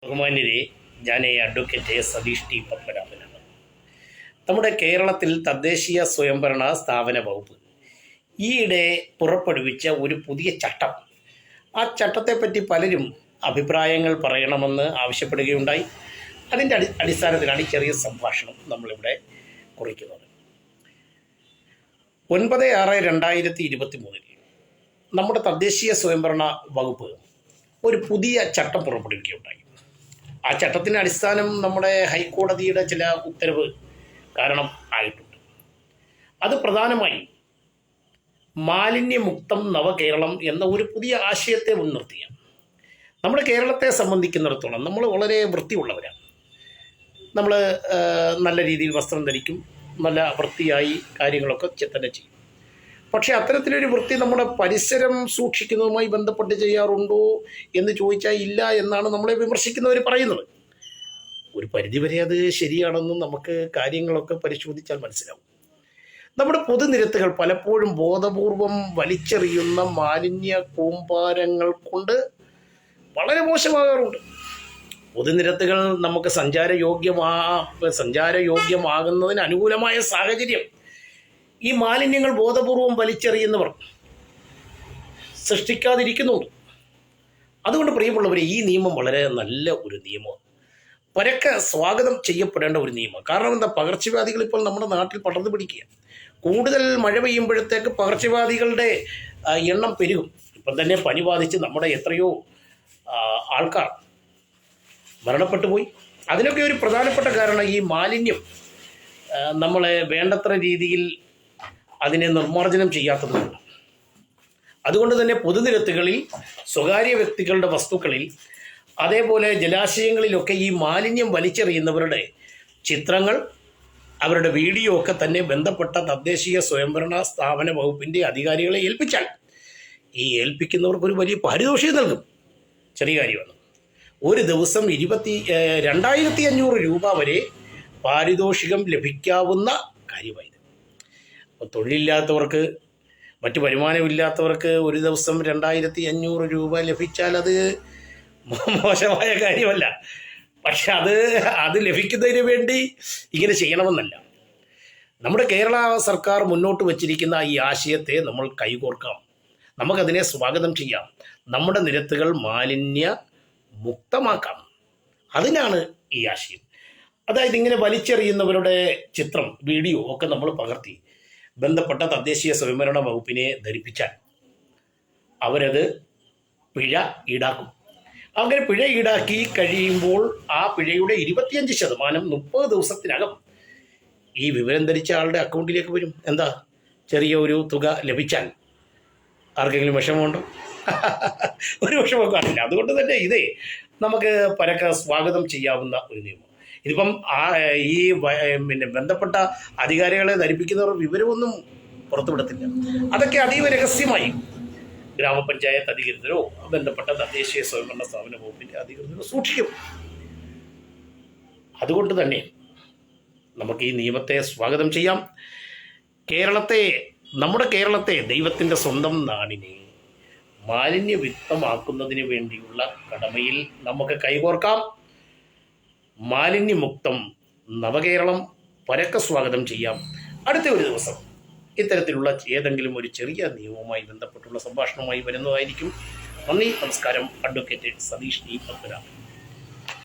ബഹുമാന്യരെ, ഞാൻ advocate Satheesh T പത്മനാഭനാണ്. നമ്മുടെ കേരളത്തിൽ തദ്ദേശീയ സ്വയംഭരണ സ്ഥാപന വകുപ്പ് ഈയിടെ പുറപ്പെടുവിച്ച ഒരു പുതിയ ചട്ടം, ആ ചട്ടത്തെപ്പറ്റി പലരും അഭിപ്രായങ്ങൾ പറയണമെന്ന് ആവശ്യപ്പെടുകയുണ്ടായി. അതിൻ്റെ അടിസ്ഥാനത്തിലാണ് ഈ ചെറിയ സംഭാഷണം നമ്മളിവിടെ കുറിക്കുന്നത്. 9/6/2023 നമ്മുടെ തദ്ദേശീയ സ്വയംഭരണ വകുപ്പ് ഒരു പുതിയ ചട്ടം പുറപ്പെടുവിക്കുകയുണ്ടായി. ആ ചട്ടത്തിൻ്റെ അടിസ്ഥാനം നമ്മുടെ ഹൈക്കോടതിയുടെ ചില ഉത്തരവ് കാരണം ആയിട്ടുണ്ട്. അത് പ്രധാനമായും മാലിന്യമുക്തം നവകേരളം എന്ന ഒരു പുതിയ ആശയത്തെ മുൻനിർത്തിയാണ്. നമ്മുടെ കേരളത്തെ സംബന്ധിക്കുന്നിടത്തോളം നമ്മൾ വളരെ വൃത്തിയുള്ളവരാണ്. നമ്മൾ നല്ല രീതിയിൽ വസ്ത്രം ധരിക്കും, നല്ല വൃത്തിയായി കാര്യങ്ങളൊക്കെ തന്നെ ചെയ്യും. പക്ഷേ അത്തരത്തിലൊരു വൃത്തി നമ്മുടെ പരിസരം സൂക്ഷിക്കുന്നതുമായി ബന്ധപ്പെട്ട് ചെയ്യാറുണ്ടോ എന്ന് ചോദിച്ചാൽ ഇല്ല എന്നാണ് നമ്മളെ വിമർശിക്കുന്നവർ പറയുന്നത്. ഒരു പരിധിവരെ അത് ശരിയാണെന്നും നമുക്ക് കാര്യങ്ങളൊക്കെ പരിശോധിച്ചാൽ മനസ്സിലാവും. നമ്മുടെ പൊതുനിരത്തുകൾ പലപ്പോഴും ബോധപൂർവം വലിച്ചെറിയുന്ന മാലിന്യ കൂമ്പാരങ്ങൾ കൊണ്ട് വളരെ മോശമാകാറുണ്ട്. പൊതുനിരത്തുകൾ നമുക്ക് സഞ്ചാരയോഗ്യമാകുന്നതിന് അനുകൂലമായ സാഹചര്യം ഈ മാലിന്യങ്ങൾ ബോധപൂർവം വലിച്ചെറിയുന്നവർ സൃഷ്ടിക്കാതിരിക്കുന്നുണ്ട്. അതുകൊണ്ട് പ്രിയമുള്ളവരെ, ഈ നിയമം വളരെ നല്ല ഒരു നിയമമാണ്, പരക്കെ സ്വാഗതം ചെയ്യപ്പെടേണ്ട ഒരു നിയമം. കാരണം എന്താ, പകർച്ചവ്യാധികൾ ഇപ്പോൾ നമ്മുടെ നാട്ടിൽ പടർന്നു പിടിക്കുക. കൂടുതൽ മഴ പെയ്യുമ്പോഴത്തേക്ക് പകർച്ചവ്യാധികളുടെ എണ്ണം പെരുകും. ഇപ്പം തന്നെ പനി ബാധിച്ച് നമ്മുടെ എത്രയോ ആൾക്കാർ മരണപ്പെട്ടു പോയി. അതിനൊക്കെ ഒരു പ്രധാനപ്പെട്ട കാരണം ഈ മാലിന്യം നമ്മളെ വേണ്ടത്ര രീതിയിൽ അതിനെ നിർമ്മാർജ്ജനം ചെയ്യാത്തതുകൊണ്ട്. അതുകൊണ്ട് തന്നെ പൊതുനിരത്തുകളിൽ, സ്വകാര്യ വ്യക്തികളുടെ വസ്തുക്കളിൽ, അതേപോലെ ജലാശയങ്ങളിലൊക്കെ ഈ മാലിന്യം വലിച്ചെറിയുന്നവരുടെ ചിത്രങ്ങൾ, അവരുടെ വീഡിയോ ഒക്കെ തന്നെ ബന്ധപ്പെട്ട തദ്ദേശീയ സ്വയംഭരണ സ്ഥാപന വകുപ്പിൻ്റെ അധികാരികളെ ഏൽപ്പിച്ചാൽ ഈ ഏൽപ്പിക്കുന്നവർക്ക് ഒരു വലിയ പാരിതോഷികം നൽകും. ചെറിയ കാര്യമാണ്. ഒരു ദിവസം 22,500 രൂപ വരെ പാരിതോഷികം ലഭിക്കാവുന്ന കാര്യമായത്. അപ്പോൾ തൊഴിലില്ലാത്തവർക്ക്, മറ്റു വരുമാനമില്ലാത്തവർക്ക് ഒരു ദിവസം 2,500 രൂപ ലഭിച്ചാൽ അത് മോശമായ കാര്യമല്ല. പക്ഷെ അത് ലഭിക്കുന്നതിന് വേണ്ടി ഇങ്ങനെ ചെയ്യണമെന്നല്ല. നമ്മുടെ കേരള സർക്കാർ മുന്നോട്ട് വച്ചിരിക്കുന്ന ഈ ആശയത്തെ നമ്മൾ കൈകോർക്കാം, നമുക്കതിനെ സ്വാഗതം ചെയ്യാം. നമ്മുടെ നിരത്തുകൾ മാലിന്യ മുക്തമാക്കാം. അതിനാണ് ഈ ആശയം. അതായത് ഇങ്ങനെ വലിച്ചെറിയുന്നവരുടെ ചിത്രം, വീഡിയോ ഒക്കെ നമ്മൾ പകർത്തി ബന്ധപ്പെട്ട തദ്ദേശീയ സ്വയംഭരണ വകുപ്പിനെ ധരിപ്പിച്ചാൽ അവരത് പിഴ ഈടാക്കും. അങ്ങനെ പിഴ ഈടാക്കി കഴിയുമ്പോൾ ആ പിഴയുടെ 25% 30 ദിവസത്തിനകം ഈ വിവരം ധരിച്ച ആളുടെ അക്കൗണ്ടിലേക്ക് വരും. എന്താ, ചെറിയ ഒരു തുക ലഭിച്ചാൽ ആർക്കെങ്കിലും വിഷമമുണ്ടോ? ഒരു വിഷമം കാണില്ല. അതുകൊണ്ട് തന്നെ ഇതേ നമുക്ക് പരക്കെ സ്വാഗതം ചെയ്യാവുന്ന ഒരു നിയമം. ഇതിപ്പം ബന്ധപ്പെട്ട അധികാരികളെ ധരിപ്പിക്കുന്നവർ വിവരമൊന്നും പുറത്തുവിടത്തില്ല. അതൊക്കെ അതീവ രഹസ്യമായി ഗ്രാമപഞ്ചായത്ത് അധികൃതരോ ബന്ധപ്പെട്ട തദ്ദേശീയ സ്വയംഭരണ സ്ഥാപന വകുപ്പിൻ്റെ അധികൃതരോ സൂക്ഷിക്കും. അതുകൊണ്ട് തന്നെ നമുക്ക് ഈ നിയമത്തെ സ്വാഗതം ചെയ്യാം. നമ്മുടെ കേരളത്തെ ദൈവത്തിൻ്റെ സ്വന്തം നാടിനെ മാലിന്യവിമുക്തമാക്കുന്നതിന് വേണ്ടിയുള്ള കടമയിൽ നമുക്ക് കൈകോർക്കാം. മാലിന്യമുക്തം നവകേരളം പരക്കെ സ്വാഗതം ചെയ്യാം. അടുത്ത ഒരു ദിവസം ഇത്തരത്തിലുള്ള ഏതെങ്കിലും ഒരു ചെറിയ നിയമവുമായി ബന്ധപ്പെട്ടുള്ള സംഭാഷണവുമായി വരുന്നതായിരിക്കും. നന്ദി, നമസ്കാരം. Advocate Satheesh T Padmanabhan.